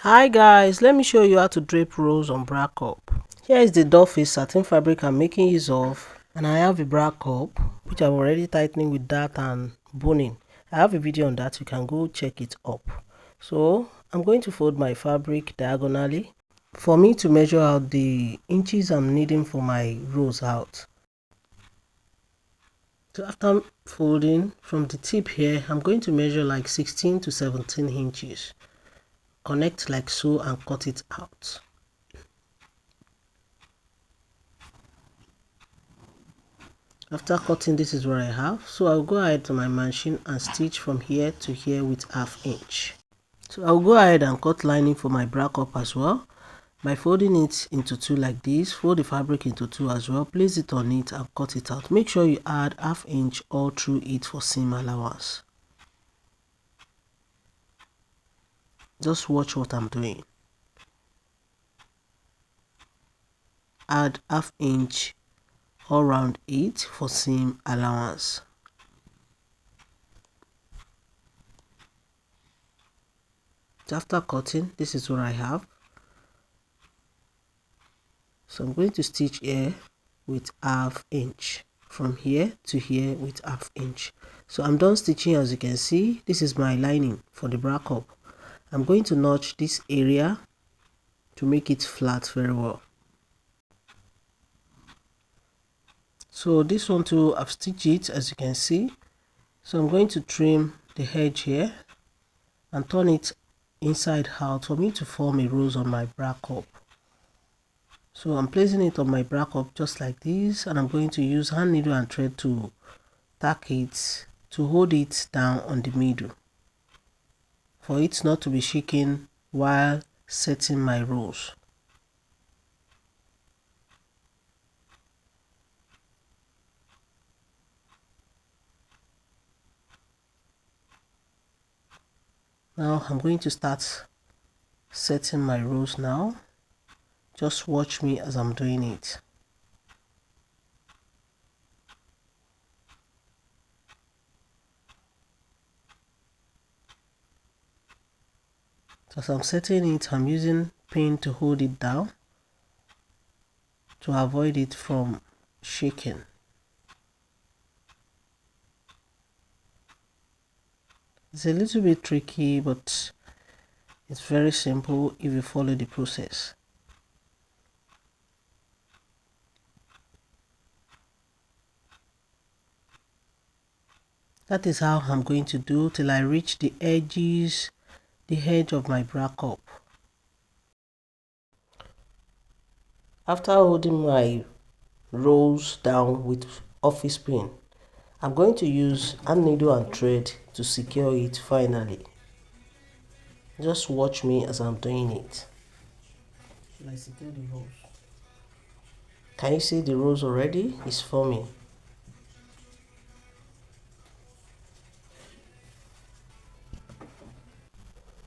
Hi guys, let me show you how to drape rows on bra cup. Here is the doll face satin fabric I'm making use of, and I have a bra cup which I'm already tightening with that and boning. I have a video on that, you can go check it up. So I'm going to fold my fabric diagonally for me to measure out the inches I'm needing for my rows out. So after folding from the tip here, I'm going to measure like 16 to 17 inches. Connect like so and cut it out. After cutting, this is what I have. So I'll go ahead to my machine and stitch from here to here with ½ inch. So I'll go ahead and cut lining for my bra cup as well by folding it into two like this. Fold the fabric into two as well, place it on it and cut it out. Make sure you add ½ inch all through it for seam allowance. Just watch what I'm doing. Add ½ inch all around it for seam allowance. After cutting, this is what I have. So I'm going to stitch here with ½ inch, from here to here with ½ inch. So I'm done stitching. As you can see, this is my lining for the bra cup. I'm going to notch this area to make it flat very well. So this one too, I've stitched it as you can see. So I'm going to trim the edge here and turn it inside out for me to form a rose on my bra cup. So I'm placing it on my bra cup just like this, and I'm going to use hand needle and thread to tack it to hold it down on the middle for it not to be shaking while setting my rows. Now I'm going to start setting my rows now. Just watch me as I'm doing it. So as I'm setting it, I'm using pin to hold it down to avoid it from shaking. It's a little bit tricky, but it's very simple if you follow the process. That is how I'm going to do till I reach the edge of my bra cup. After holding my rows down with office pin, I'm going to use hand needle and thread to secure it finally. Just watch me as I'm doing it. I secure the rows. Can you see the rows already? It's forming.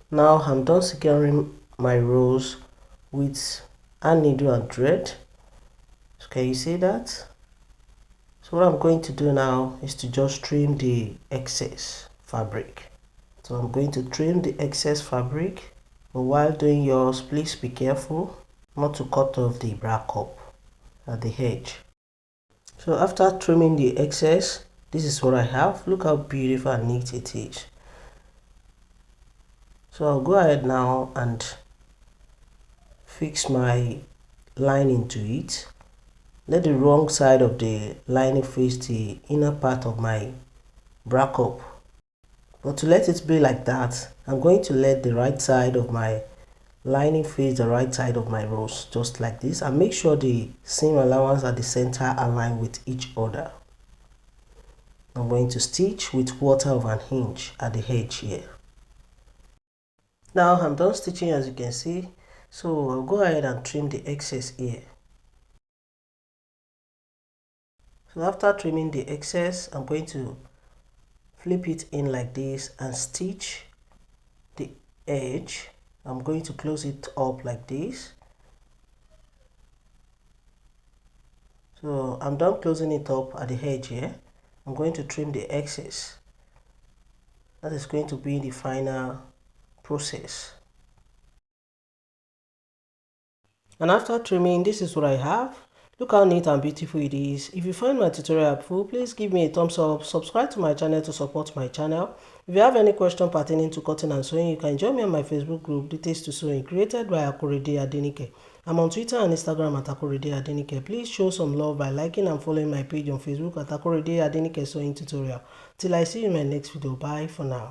Now I'm done securing my rows with hand needle and thread. So can you see that? So what I'm going to do now is to just trim the excess fabric. So I'm going to trim the excess fabric, but while doing yours, please be careful not to cut off the bra cup at the edge. So after trimming the excess, this is what I have. Look how beautiful and neat it is. So I'll go ahead now and fix my lining to it. Let the wrong side of the lining face the inner part of my bra cup. But to let it be like that, I'm going to let the right side of my lining face the right side of my rows, just like this, and make sure the seam allowance at the center align with each other. I'm going to stitch with 1/4 inch at the edge here. Now I'm done stitching, as you can see, so I'll go ahead and trim the excess here. So after trimming the excess, I'm going to flip it in like this and stitch the edge. I'm going to close it up like this. So I'm done closing it up at the edge here. I'm going to trim the excess. That is going to be the final process. And after trimming, this is what I have. Look how neat and beautiful it is. If you find my tutorial helpful, please give me a thumbs up, subscribe to my channel to support my channel. If you have any question pertaining to cutting and sewing, you can join me on my Facebook group, Details to Sewing, created by Akorede Adenike. I'm on Twitter and Instagram at Akorede Adenike. Please show some love by liking and following my page on Facebook at Akorede Adenike Sewing Tutorial. Till I see you in my next video. Bye for now.